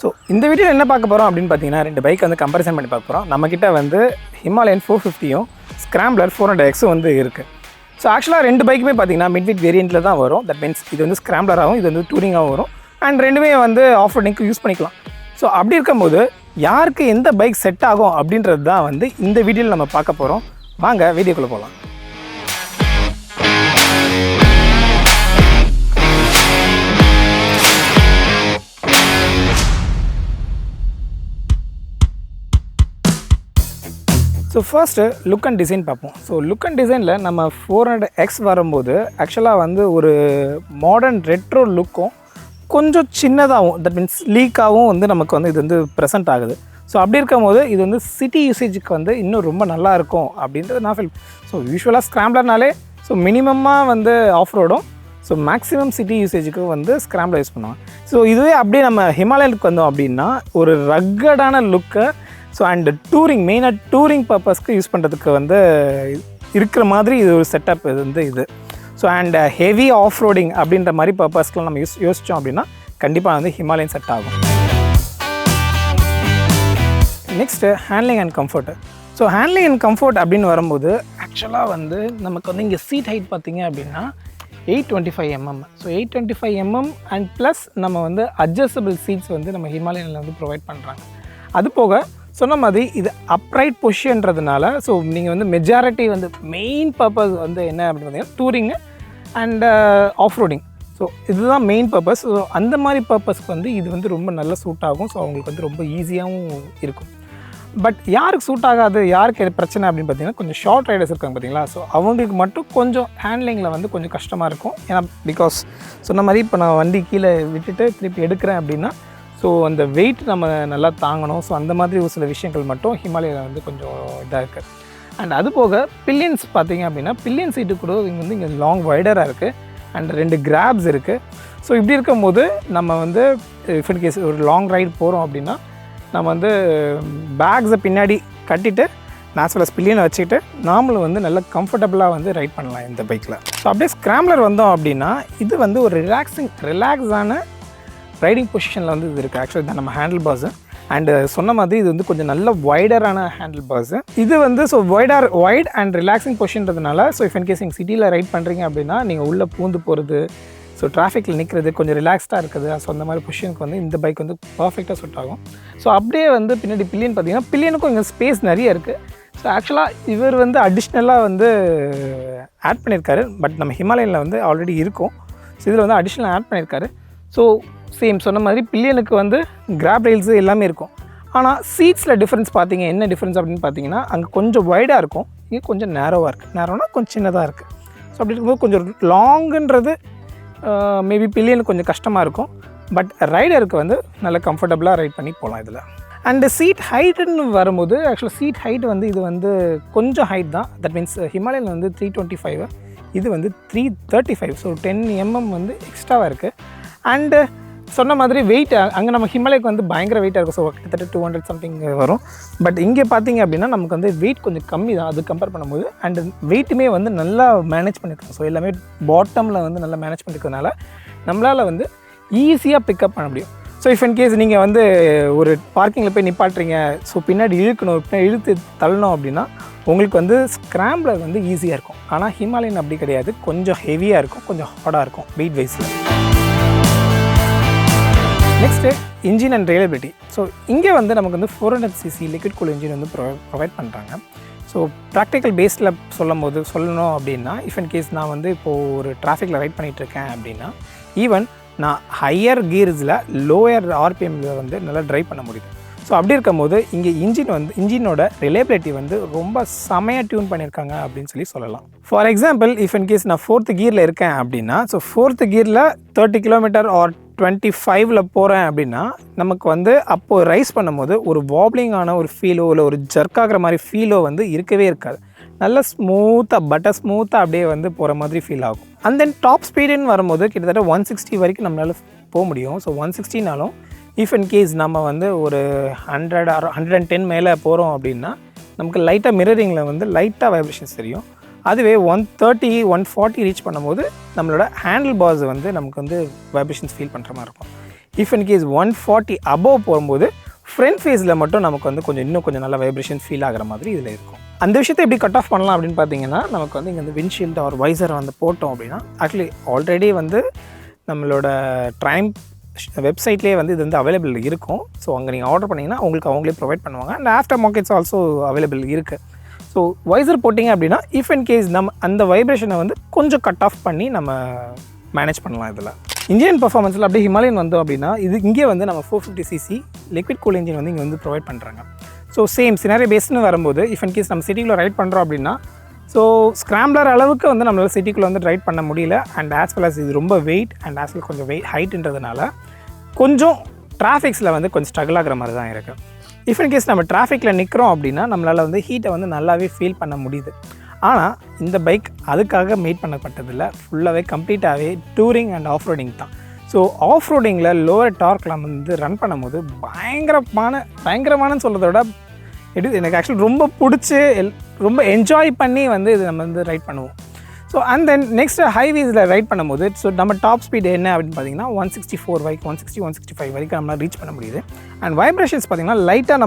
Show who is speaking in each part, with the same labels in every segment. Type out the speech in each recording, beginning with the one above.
Speaker 1: So இந்த வீடியோவில் என்ன பார்க்க போகிறோம் அப்படின்னு பார்த்தீங்கன்னா, 2 பைக் வந்து கம்பேரிசன் பண்ணி பார்க்க போகிறோம். நம்மக்கிட்ட வந்து ஹிமாலயன் 450யும் ஸ்க்ராம்ப்ளர் 400Xம் வந்து இருக்குது. ஸோ ஆக்சுவலாக 2 பைக்குமே பார்த்தீங்கன்னா மிட்வீட் வேரியண்ட்டில் தான் வரும். தட் மீன்ஸ் இது வந்து ஸ்க்ராம்ப்ளராகவும் இது வந்து டூரிங்காகவும் வரும். அண்ட் ரெண்டுமே வந்து ஆஃப் ரோடிங்க்கு யூஸ் பண்ணிக்கலாம். ஸோ அப்படி இருக்கும்போது யாருக்கு எந்த பைக் செட் ஆகும் அப்படின்றது தான் வந்து இந்த வீடியோவில் நம்ம பார்க்க போகிறோம். வாங்க வீடியோக்குள்ளே போகலாம். So first look and design பார்ப்போம். ஸோ லுக் அண்ட் டிசைனில் நம்ம 400X வரும்போது ஆக்சுவலாக வந்து ஒரு மாடர்ன் ரெட்ரோ லுக்கும் கொஞ்சம் சின்னதாகவும், தட் மீன்ஸ் லீக்காகவும் வந்து நமக்கு வந்து இது வந்து ப்ரெசென்ட் ஆகுது. ஸோ அப்படி இருக்கும்போது இது வந்து சிட்டி யூசேஜுக்கு வந்து இன்னும் ரொம்ப நல்லா இருக்கும் அப்படின்றது நான் ஃபீல். ஸோ யூஸ்வலாக ஸ்க்ராம்ப்ளர்னாலே ஸோ மினிமமாக வந்து ஆஃப் ரோடும், ஸோ மேக்ஸிமம் சிட்டி யூசேஜுக்கு வந்து ஸ்க்ராம்ப்ளர் யூஸ் பண்ணுவாங்க. ஸோ இதுவே அப்படியே நம்ம ஹிமாலயனுக்கு வந்தோம் அப்படின்னா ஒரு ரக்கடான லுக்கை, ஸோ அண்ட் டூரிங், மெயினாக டூரிங் பர்பஸ்க்கு யூஸ் பண்ணுறதுக்கு வந்து இருக்கிற மாதிரி இது ஒரு செட்டப் இது வந்து இது. So and heavy of roading அப்படின்ற மாதிரி பர்பஸ்க்குலாம் நம்ம யோசித்தோம் அப்படின்னா கண்டிப்பாக வந்து ஹிமாலயன் செட் ஆகும். Next handling and comfort. So handling and comfort அப்படின்னு வரும்போது ஆக்சுவலாக வந்து நமக்கு வந்து இங்கே சீட் ஹைட் பார்த்திங்க அப்படின்னா 825mm. So 825mm and plus நம்ம வந்து அட்ஜஸ்டபிள் சீட்ஸ் வந்து நம்ம ஹிமாலயனில் வந்து ப்ரொவைட் பண்ணுறாங்க. அது போக சொன்ன மாதிரி இது அப்ரைட் பொசிஷன்றதுனால ஸோ நீங்கள் வந்து மெஜாரிட்டி வந்து மெயின் பர்பஸ் வந்து என்ன அப்படின்னு பார்த்தீங்கன்னா டூரிங்கு அண்ட் ஆஃப் ரோடிங். ஸோ இதுதான் மெயின் பர்பஸ். ஸோ அந்த மாதிரி பர்பஸ்க்கு வந்து இது வந்து ரொம்ப நல்ல சூட் ஆகும். ஸோ அவங்களுக்கு வந்து ரொம்ப ஈஸியாகவும் இருக்கும். பட் யாருக்கு சூட் ஆகாது, யாருக்கு பிரச்சனை அப்படின்னு பார்த்தீங்கன்னா கொஞ்சம் ஷார்ட் ரைடர்ஸ் இருக்காங்க பார்த்தீங்களா. ஸோ அவங்களுக்கு மட்டும் கொஞ்சம் ஹேண்ட்லிங்கில் வந்து கொஞ்சம் கஷ்டமாக இருக்கும். ஏன்னா பிகாஸ் சொன்ன மாதிரி இப்போ நான் வண்டி கீழே விட்டுட்டு திருப்பி எடுக்கிறேன் அப்படின்னா ஸோ அந்த வெயிட் நம்ம நல்லா தாங்கணும். ஸோ அந்த மாதிரி ஒரு சில விஷயங்கள் மட்டும் ஹிமாலயில் வந்து கொஞ்சம் இதாக இருக்குது. அண்ட் அது போக பில்லியன்ஸ் பார்த்திங்க அப்படின்னா பில்லியன் சீட்டு கூட இங்கே வந்து இங்கே லாங் வைடராக இருக்குது அண்ட் 2 கிராப்ஸ் இருக்குது. ஸோ இப்படி இருக்கும்போது நம்ம வந்து இஃப் இன் கேஸ் ஒரு லாங் ரைடு போகிறோம் அப்படின்னா நம்ம வந்து பேக்ஸை பின்னாடி கட்டிட்டு நேச்சுரல் பில்லியனை வச்சுக்கிட்டு நாமளும் வந்து நல்லா கம்ஃபர்டபுளாக வந்து ரைட் பண்ணலாம் இந்த பைக்கில். ஸோ அப்படியே ஸ்க்ராம்ப்ளர் வந்தோம் அப்படின்னா இது வந்து ஒரு ரிலாக்ஸான ரைடிங் பொசிஷனில் வந்து இது இருக்குது. ஆக்சுவலி தான் நம்ம ஹேண்டில் பார்ஸு அண்டு சொன்ன மாதிரி இது வந்து கொஞ்சம் நல்ல வைடரான ஹேண்டில் பார்ஸு. இது வந்து ஸோ வைட் அண்ட் ரிலாக்ஸிங் பொசிஷன்றதுனால ஸோ இஃப் இன் கேஸ் நீங்கள் சிட்டியில் ரைட் பண்ணுறீங்க அப்படின்னா நீங்கள் உள்ளே பூந்து போகிறது, ஸோ டிராஃபிக்கில் நிற்கிறது, கொஞ்சம் ரிலாக்ஸ்டாக இருக்குது. ஸோ அந்த மாதிரி பொசிஷனுக்கு வந்து இந்த பைக் வந்து பர்ஃபெக்டாக சூட் ஆகும். ஸோ அப்படியே வந்து பின்னாடி பில்லியன் பார்த்தீங்கன்னா பில்லியனுக்கும் இங்கே ஸ்பேஸ் நிறைய இருக்குது. ஸோ ஆக்சுவலாக இவர் வந்து அடிஷ்னலாக வந்து ஆட் பண்ணியிருக்காரு. பட் நம்ம ஹிமாலயனில் வந்து ஆல்ரெடி இருக்கும். ஸோ இதில் வந்து அடிஷ்னலாக ஆட் பண்ணியிருக்காரு. ஸோ சேம் சொன்ன மாதிரி பில்லியனுக்கு வந்து கிராப் ரெயில்ஸு எல்லாமே இருக்கும். ஆனால் சீட்ஸில் டிஃப்ரென்ஸ் பார்த்தீங்க, என்ன டிஃப்ரென்ஸ் அப்படின்னு பார்த்தீங்கன்னா அங்கே கொஞ்சம் வைடாக இருக்கும், இங்கே கொஞ்சம் நேரோவாக இருக்குது. நேரோனா கொஞ்சம் சின்னதாக இருக்குது. ஸோ அப்படி இருக்கும்போது கொஞ்சம் லாங்குன்றது மேபி பில்லியனுக்கு கொஞ்சம் கஷ்டமாக இருக்கும். பட் ரைடருக்கு வந்து நல்லா கம்ஃபர்டபுளாக ரைட் பண்ணி போகலாம் இதில். அண்டு சீட் ஹைட்டுன்னு வரும்போது ஆக்சுவலாக சீட் ஹைட் வந்து இது வந்து கொஞ்சம் ஹைட் தான். தட் மீன்ஸ் ஹிமாலயன் வந்து 325, இது வந்து 335. ஸோ 10mm வந்து எக்ஸ்ட்ராவாக இருக்குது. அண்டு சொன்ன மாதிரி வெயிட் அங்கே நம்ம ஹிமாலயக்கு வந்து பயங்கர வெயிட்டாக இருக்கும். ஸோ கிட்டத்தட்ட 200 சம்திங் வரும். பட் இங்கே பார்த்தீங்க அப்படின்னா நமக்கு வந்து வெயிட் கொஞ்சம் கம்மி தான் அது கம்பேர் பண்ணும்போது. அண்டு வெயிட்டுமே வந்து நல்லா மேனேஜ் பண்ணியிருக்கோம். ஸோ எல்லாமே பாட்டமில் வந்து நல்லா மேனேஜ் பண்ணியிருக்கிறதுனால நம்மளால் வந்து ஈஸியாக பிக்கப் பண்ண முடியும். ஸோ இஃப் இன் கேஸ் நீங்கள் வந்து ஒரு பார்க்கிங்கில் போய் நிப்பாட்டுறீங்க, ஸோ பின்னாடி இழுத்து தள்ளணும் அப்படின்னா உங்களுக்கு வந்து ஸ்க்ராம்ப்ளர் வந்து ஈஸியாக இருக்கும். ஆனால் ஹிமாலயன் அப்படி கிடையாது, கொஞ்சம் ஹெவியாக இருக்கும், கொஞ்சம் ஹார்டாக இருக்கும் வெயிட் வைஸில். Next engine and reliability. So இங்கே வந்து நமக்கு வந்து 400cc லிக்விட் கூல் இன்ஜின் வந்து ப்ரொவைட் பண்ணுறாங்க. ஸோ ப்ராக்டிக்கல் பேஸில் சொல்லணும் அப்படின்னா இஃப் இன் கேஸ் நான் வந்து இப்போது ஒரு டிராஃபிக்கில் ரைட் பண்ணிகிட்ருக்கேன் அப்படின்னா ஈவன் நான் ஹையர் கியர்ஸில் லோயர் ஆர்பிஎம்மில் வந்து நல்லா ட்ரைவ் பண்ண முடியுது. ஸோ அப்படி இருக்கும்போது இங்கே இன்ஜினோட ரிலையபிலிட்டி வந்து ரொம்ப செமையாக டியூன் பண்ணியிருக்காங்க அப்படின்னு சொல்லலாம். For example if in case நான் 4th கியரில் இருக்கேன் அப்படின்னா ஸோ 4th கியரில் 30 km ஆர் 25ல் போகிறேன் அப்படின்னா நமக்கு வந்து அப்போது ரைஸ் பண்ணும்போது ஒரு வாப்ளிங்கான ஒரு ஃபீலோ இல்லை ஒரு ஜர்க் ஆகிற மாதிரி ஃபீலோ வந்து இருக்கவே இருக்காது. நல்லா பட்டர் ஸ்மூத்தாக அப்படியே வந்து போகிற மாதிரி ஃபீல் ஆகும். அண்ட் தென் டாப் ஸ்பீடுன்னு வரும்போது கிட்டத்தட்ட 160 வரைக்கும் நம்மளால் போக முடியும். ஸோ 160நாலும் இஃப் இன் கேஸ் நம்ம வந்து ஒரு 100 or 110 மேலே போகிறோம் அப்படின்னா நமக்கு லைட்டாக மிரரிங்கில் வந்து லைட்டாக வைப்ரேஷன்ஸ் தெரியும். அதுவே 130 140 ரீச் பண்ணும்போது நம்மளோட ஹேண்டில் பார்ஸ் வந்து நமக்கு வந்து வைப்ரேஷன்ஸ் ஃபீல் பண்ணுற மாதிரி இருக்கும். இஃப் இன் கேஸ் 140 அபோவ் போகும்போது ஃப்ரண்ட் ஃபேஸில் மட்டும் நமக்கு வந்து இன்னும் கொஞ்சம் நல்ல வைப்ரேஷன் ஃபீல் ஆகிற மாதிரி இதில் இருக்கும். அந்த விஷயத்தை எப்படி கட் ஆஃப் பண்ணலாம் அப்படின்னு பார்த்தீங்கன்னா, நமக்கு வந்து இங்கே வந்து விண்ட்ஷீல்டு ஒரு வைசரை வந்து போட்டோம் அப்படின்னா, ஆக்சுவலி ஆல்ரெடி வந்து நம்மளோட ட்ரைம்ப் வெப்சைட்லேயே வந்து இது வந்து அவைலபிள் இருக்கும். ஸோ அங்கே நீங்கள் ஆர்டர் பண்ணிங்கன்னா உங்களுக்கு அவங்களே ப்ரொவைட் பண்ணுவாங்க. And after markets also available இருக்குது. ஸோ வைசர் போட்டிங்க அப்படின்னா இஃப் இன் கேஸ் நம்ம அந்த வைப்ரேஷனை வந்து கொஞ்சம் கட் ஆஃப் பண்ணி நம்ம மேனேஜ் பண்ணலாம். இதில் இன்ஜின் பர்ஃபார்மன்ஸில் அப்படியே ஹிமாலயன் வந்தோம் அப்படின்னா, இது இங்கே வந்து நம்ம 450cc லிக்விட் கூல் இன்ஜின் வந்து இங்கே வந்து ப்ரொவைட் பண்ணுறாங்க. ஸோ சேம் சினாரியோ பேஸ்னு வரும்போது இஃப் இன் கேஸ் நம்ம சிட்டிக்குள்ளே ரைட் பண்ணுறோம் அப்படின்னா, ஸோ ஸ்க்ராம்ப்ளர் அளவுக்கு வந்து நம்மளால் சிட்டிக்குள்ளே வந்து ரைட் பண்ண முடியல. அண்ட் ஆஸ் வெல் அஸ் இது ரொம்ப வெயிட் அண்ட் ஆஸ் வெல் கொஞ்சம் ஹைட்டுன்றதுனால கொஞ்சம் டிராஃபிக்ஸில் வந்து கொஞ்சம் ஸ்ட்ரகிள் ஆகிற மாதிரி தான் இருக்குது. இஃப் இன் கேஸ் நம்ம டிராஃபிக்கில் நிற்கிறோம் அப்படின்னா நம்மளால் வந்து ஹீட்டை வந்து நல்லாவே ஃபீல் பண்ண முடியுது. ஆனால் இந்த பைக் அதுக்காக மேட் பண்ணப்பட்டதில்லை. ஃபுல்லாகவே கம்ப்ளீட்டாகவே டூரிங் அண்ட் ஆஃப் ரோடிங் தான். ஸோ ஆஃப் ரோடிங்கில் லோவர் டார்க்கில் வந்து ரன் பண்ணும்போது பயங்கரமானு சொல்கிறத விட எனக்கு ஆக்சுவலி ரொம்ப பிடிச்சி ரொம்ப என்ஜாய் பண்ணி வந்து இது நம்ம வந்து ரைட் பண்ணுவோம். ஸோ அண்ட் தென் நெக்ஸ்ட் ஹைவேஸில் ரைட் பண்ணும்போது ஸோ நம்ம டாப் ஸ்பீடு என்ன அப்படின்னு பார்த்தீங்கன்னா 164 வரைக்கும் 165 வரைக்கும் நம்மளால் ரீச் பண்ண முடியுது. அண்ட் வைப்ரேஷன்ஸ் பார்த்திங்கன்னா லைட்டாக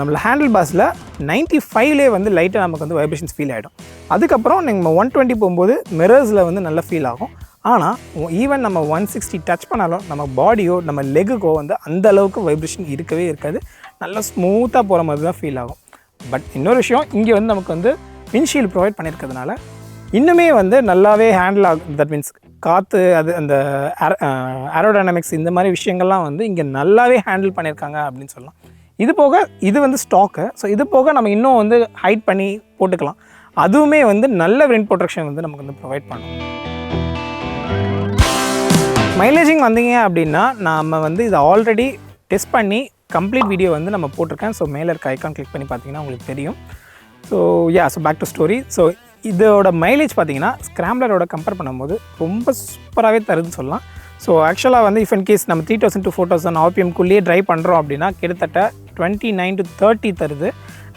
Speaker 1: நம்மளை ஹேண்டில் பாஸில் 95லேயே வந்து லைட்டாக நமக்கு வந்து வைப்ரேஷன்ஸ் ஃபீல் ஆகிடும். அதுக்கப்புறம் நம்ம 120 போகும்போது மிரர்ஸில் வந்து நல்லா ஃபீல் ஆகும். ஆனால் ஈவன் நம்ம 160 டச் பண்ணாலும் நம்ம பாடியோ நம்ம லெக்குக்கோ வந்து அந்த அளவுக்கு வைப்ரேஷன் இருக்கவே இருக்காது. நல்லா ஸ்மூத்தாக போகிற மாதிரி தான் ஃபீல் ஆகும். பட் இன்னொரு விஷயம், இங்கே வந்து நமக்கு வந்து விண்ட்ஷீல்டு ப்ரொவைட் பண்ணியிருக்கிறதுனால இன்னுமே வந்து நல்லாவே ஹேண்டில் ஆகும். தட் மீன்ஸ் காற்று அது அந்த ஏரோடைனமிக்ஸ் இந்த மாதிரி விஷயங்கள்லாம் வந்து இங்கே நல்லாவே ஹேண்டில் பண்ணியிருக்காங்க அப்படின்னு சொல்லலாம். இது போக இது வந்து ஸ்டாக்கு. ஸோ இது போக நம்ம இன்னும் வந்து ஹைட் பண்ணி போட்டுக்கலாம். அதுவுமே வந்து நல்ல விண்ட் ப்ரொடெக்ஷன் வந்து நமக்கு வந்து ப்ரொவைட் பண்ணும். மைலேஜிங் வந்தீங்க அப்படின்னா நம்ம வந்து இதை ஆல்ரெடி டெஸ்ட் பண்ணி கம்ப்ளீட் வீடியோ வந்து நம்ம போட்டிருக்கேன். ஸோ மேலே இருக்க ஐக்கான் கிளிக் பண்ணி பார்த்தீங்கன்னா உங்களுக்கு தெரியும். So back to story. So இதோட மைலேஜ் பார்த்தீங்கன்னா ஸ்க்ராம்ப்ளரோட கம்பேர் பண்ணும்போது ரொம்ப சூப்பராகவே தருதுன்னு சொல்லலாம். ஸோ ஆக்சுவலாக வந்து இஃப் இன் கேஸ் நம்ம 3000 to 4000 RPMக்குள்ளேயே ட்ரைவ் பண்ணுறோம் அப்படின்னா கிட்டத்தட்ட 29 to 30 தருது.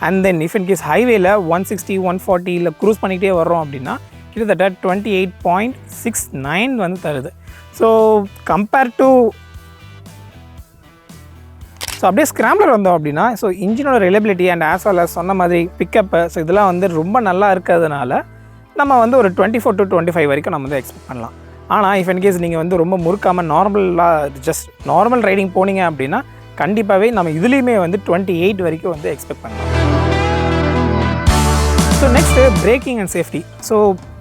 Speaker 1: And then if in case ஹைவேல 160 140 இல்லை க்ரூஸ் பண்ணிகிட்டே வர்றோம் அப்படின்னா கிட்டத்தட்ட 28.69 வந்து தருது. ஸோ கம்பேர் டு அப்படியே ஸ்க்ராம்ப்ளர் வந்தோம் அப்படின்னா ஸோ இன்ஜினோட reliability and as well as சொன்ன மாதிரி பிக்கப்பு ஸோ இதெல்லாம் வந்து ரொம்ப நல்லா இருக்கிறதுனால நம்ம வந்து ஒரு 24 to 25 வரைக்கும் நம்ம வந்து எக்ஸ்பெக்ட் பண்ணலாம். ஆனால் இஃப் இன் கேஸ் நீங்கள் வந்து ரொம்ப முறுக்காமல் நார்மல் ரைடிங் போனீங்க அப்படின்னா கண்டிப்பாகவே நம்ம இதுலேயுமே வந்து 28 வரைக்கும் வந்து எக்ஸ்பெக்ட் பண்ணலாம். So next braking and safety. So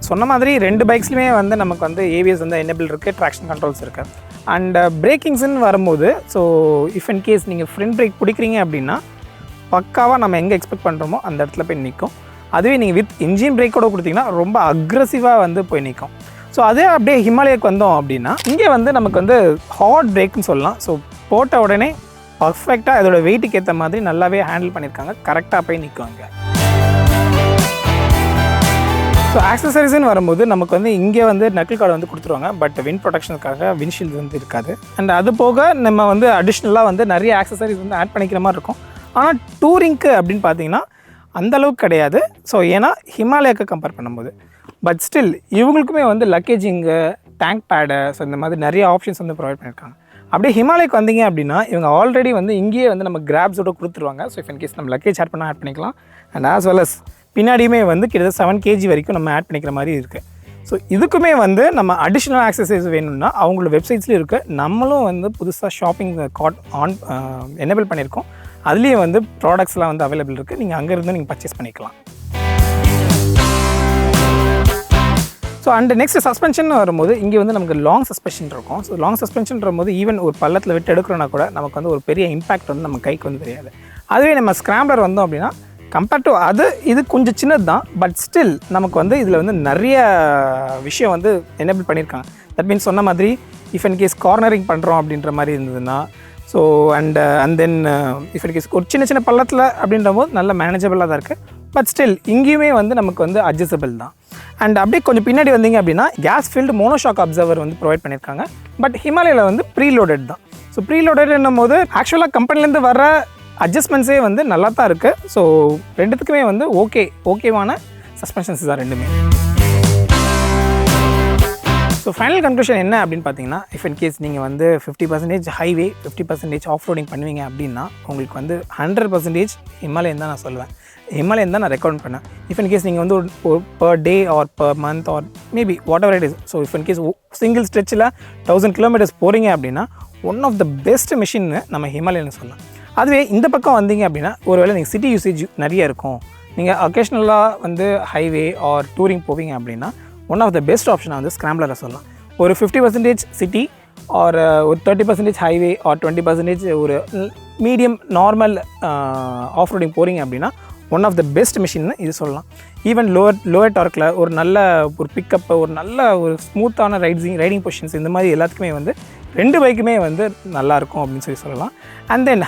Speaker 1: சொன்ன மாதிரி 2 பைக்ஸ்லையுமே வந்து நமக்கு வந்து ஏபிஎஸ் வந்து எனேபிள் இருக்குது, ட்ராக்ஷன் கண்ட்ரோல்ஸ் இருக்குது. அண்ட் பிரேக்கிங்ஸ்ன்னு வரும்போது ஸோ இஃப் இன் கேஸ் நீங்கள் ஃப்ரண்ட் பிரேக் பிடிக்கிறீங்க அப்படின்னா பக்காவாக நம்ம எங்கே எக்ஸ்பெக்ட் பண்ணுறோமோ அந்த இடத்துல போய் நிற்கும். அதுவே நீங்கள் வித் இன்ஜின் பிரேக்கோட கொடுத்தீங்கன்னா ரொம்ப அக்ரெசிவாக வந்து போய் நிற்கும். ஸோ அதே அப்படியே ஹிமாலயாவுக்கு வந்தோம் அப்படின்னா இங்கே வந்து நமக்கு வந்து ஹார்ட் பிரேக்குன்னு சொல்லலாம். ஸோ போட்ட உடனே பர்ஃபெக்டாக அதோட வெயிட்டுக்கு ஏற்ற மாதிரி நல்லாவே ஹேண்டில் பண்ணியிருக்காங்க, கரெக்டாக போய் நிற்குவாங்க. ஸோ ஆக்சசரிஸ்ன்னு வரும்போது நமக்கு வந்து இங்கே வந்து நக்கிள் கார்டு வந்து கொடுத்துருவாங்க. பட் விண்ட் ப்ரொடெக்ஷனுக்காக விண்ட்ஷீல்டு வந்து இருக்காது. அண்ட் அது போக நம்ம வந்து அடிஷ்னலாக வந்து நிறைய ஆக்சசரிஸ் வந்து ஆட் பண்ணிக்கிற மாதிரி இருக்கும். ஆனால் டூரிங்க்கு அப்படின்னு பார்த்தீங்கன்னா அந்தளவுக்கு கிடையாது. ஸோ ஏன்னா ஹிமாலயாவுக்கு கம்பேர் பண்ணும்போது பட் ஸ்டில் இவங்களுக்குமே வந்து லக்கேஜிங்கு, டேங்க் பேடு ஸோ இந்த மாதிரி நிறைய ஆப்ஷன்ஸ் வந்து ப்ரொவைட் பண்ணியிருக்காங்க. அப்படியே ஹிமாலயாவுக்கு வந்தீங்க அப்படின்னா இவங்க ஆல்ரெடி வந்து இங்கேயே வந்து நம்ம கிராப்ஸோட கொடுத்துருவாங்க. ஸோ இஃப் இன் கேஸ் நம்ம லக்கேஜ் ஆட் பண்ணால் ஆட் பண்ணிக்கலாம். அண்ட் ஆஸ் வெல் அஸ் பின்னாடியுமே வந்து கிட்டத்தட்ட 7 kg வரைக்கும் நம்ம ஆட் பண்ணிக்கிற மாதிரி இருக்குது. ஸோ இதுக்குமே வந்து நம்ம அடிஷ்னல் ஆக்சசரிஸ் வேணும்னா அவங்களோட வெப்சைட்ஸ்லேயும் இருக்குது. நம்மளும் வந்து புதுசாக ஷாப்பிங் கார்ட் எனேபிள் பண்ணியிருக்கோம். அதுலேயும் வந்து ப்ராடக்ட்ஸ்லாம் வந்து அவைலபிள் இருக்குது. நீங்கள் அங்கேருந்து நீங்கள் பர்ச்சேஸ் பண்ணிக்கலாம். ஸோ அண்ட் நெக்ஸ்ட் சஸ்பென்ஷன் வரும்போது இங்கே வந்து நமக்கு லாங் சஸ்பென்ஷன் இருக்கும். ஸோ லாங் சஸ்பென்ஷன் போது ஈவன் ஒரு பள்ளத்தில் விட்டு எடுக்கிறோன்னா கூட நமக்கு வந்து ஒரு பெரிய இம்பாக்ட் வந்து நம்ம கைக்கு வந்து தெரியாது. அதுவே நம்ம ஸ்க்ராம்ப்ளர் வந்தோம் அப்படின்னா கம்பேர்ட் டு இது கொஞ்சம் சின்னது தான். பட் ஸ்டில் நமக்கு வந்து இதில் வந்து நிறைய விஷயம் வந்து எனேபிள் பண்ணியிருக்காங்க. தட் மீன்ஸ் சொன்ன மாதிரி இஃப் இன் கேஸ் கார்னரிங் பண்ணுறோம் அப்படின்ற மாதிரி இருந்ததுன்னா so and then if in case ஒரு சின்ன பள்ளத்தில் அப்படின்ற போது நல்ல மேனேஜபிளாக தான் இருக்குது. பட் ஸ்டில் இங்கேயுமே வந்து நமக்கு வந்து அட்ஜஸ்டபிள் தான். அண்ட் அப்படியே கொஞ்சம் பின்னாடி வந்தீங்க அப்படின்னா கேஸ் ஃபீல்டு மோனோஷாக் அப்சர்வர் வந்து ப்ரொவைட் பண்ணியிருக்காங்க. பட் ஹிமாலயாவில் வந்து ப்ரீலோடட் தான். ஸோ ப்ரீலோடட்னும் போது ஆக்சுவலாக கம்பெனிலேருந்து வர அட்ஜஸ்ட்மெண்ட்ஸே வந்து நல்லா தான் இருக்குது. ஸோ ரெண்டுத்துக்குமே வந்து ஓகேவான சஸ்பென்ஷன்ஸ் தான் ரெண்டுமே. ஸோ ஃபைனல் கன்க்ளூஷன் என்ன அப்படின்னு பார்த்தீங்கன்னா, இஃப் இன் கேஸ் நீங்கள் வந்து 50% ஹைவே 50% ஆஃப் ரோடிங் பண்ணுவீங்க அப்படின்னா உங்களுக்கு வந்து 100% ஹிமாலயன் தான் நான் சொல்லுவேன். ஹிமாலயன் தான் நான் ரெக்கமெண்ட் பண்ணேன். இஃப் இன் கேஸ் நீங்கள் வந்து ஒரு per day or per month or maybe whatever it is, so if in case single ஸ்ட்ரெச்சில் 1000 கிலோமீட்டர்ஸ் போகிறீங்க அப்படின்னா ஒன் ஆஃப் த பெஸ்ட் மிஷின்னு நம்ம ஹிமாலயன் சொல்லலாம். அதுவே இந்த பக்கம் வந்தீங்க அப்படின்னா ஒருவேளை நீங்கள் சிட்டி யூசேஜ் நிறைய இருக்கும், நீங்கள் அக்கேஷ்னலாக வந்து ஹைவே ஆர் டூரிங் போவீங்க அப்படின்னா ஒன் ஆஃப் த பெஸ்ட் ஆப்ஷனை வந்து ஸ்க்ராம்ப்ளரை சொல்லலாம். ஒரு 50% சிட்டி ஆர் ஒரு 30% ஹைவே ஆர் 20% ஒரு மீடியம் நார்மல் ஆஃப் ரோடிங் போகிறீங்க அப்படின்னா ஒன் ஆஃப் த பெஸ்ட் மிஷின்னு இது சொல்லலாம். ஈவன் லோவர் டார்க்கில் ஒரு நல்ல ஒரு பிக்கப்பு, ஒரு நல்ல ஒரு ஸ்மூத்தான ரைடிங் பொசிஷன்ஸ் இந்த மாதிரி எல்லாத்துக்குமே வந்து 2 பைக்குமே வந்து நல்லாயிருக்கும் அப்படின்னு சொல்லலாம். அண்ட் தென்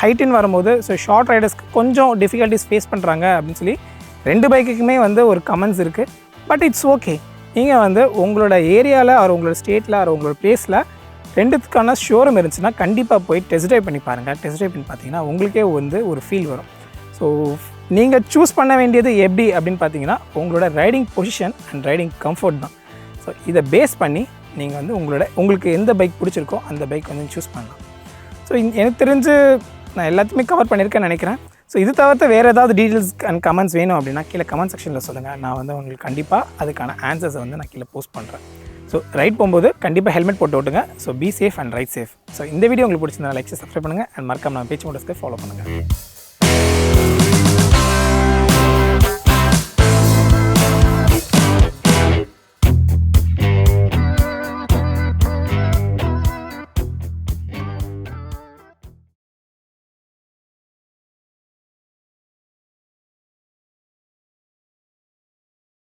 Speaker 1: ஹைட்டுன்னு வரும்போது ஸோ ஷார்ட் ரைடர்ஸ்க்கு கொஞ்சம் டிஃபிகல்ட்டிஸ் ஃபேஸ் பண்ணுறாங்க அப்படின்னு சொல்லி 2 பைக்குக்குமே வந்து ஒரு கமெண்ட்ஸ் இருக்குது. But it's okay. நீங்கள் வந்து உங்களோட ஏரியாவில் ஆர் உங்களோட ஸ்டேட்டில் ஆர் உங்களோட பிளேஸில் 2த்துக்கான ஷோரூம் இருந்துச்சுன்னா கண்டிப்பாக போய் டெஸ்ட் ட்ரைவ் பண்ணி பாருங்கள். டெஸ்ட் ட்ரைவ் பண்ணி பார்த்தீங்கன்னா உங்களுக்கே வந்து ஒரு ஃபீல் வரும். ஸோ நீங்கள் சூஸ் பண்ண வேண்டியது எப்படி அப்படின்னு பார்த்தீங்கன்னா உங்களோட riding position and riding comfort தான். ஸோ இதை பேஸ் பண்ணி நீங்கள் வந்து உங்களுக்கு எந்த பைக் பிடிச்சிருக்கோ அந்த பைக் வந்து சூஸ் பண்ணலாம். ஸோ எனக்கு தெரிஞ்சு நான் எல்லாத்தையுமே கவர் பண்ணியிருக்கேன்னு நினைக்கிறேன். ஸோ இது தவிர்த்து வேறு ஏதாவது டீட்டெயில்ஸ் அண்ட் கமெண்ட்ஸ் வேணும் அப்படின்னா கீழே கமெண்ட் செக்ஷனில் சொல்லுங்கள். நான் வந்து உங்களுக்கு கண்டிப்பாக அதுக்கான ஆன்சர்ஸை வந்து நான் கீழே போஸ்ட் பண்ணுறேன். ஸோ ரைட் போகும்போது கண்டிப்பாக ஹெல்மெட் போட்டு ஓட்டுங்க. So be safe and right safe. So இந்த வீடியோ உங்களுக்கு பிடிச்சிருந்தா லைக் சப்ஸ்கிரைப் பண்ணுங்கள் அண்ட் மறக்காம நான் பேச்சு மோட்டர்ஸ்க்கு ஃபாலோ பண்ணுங்கள்.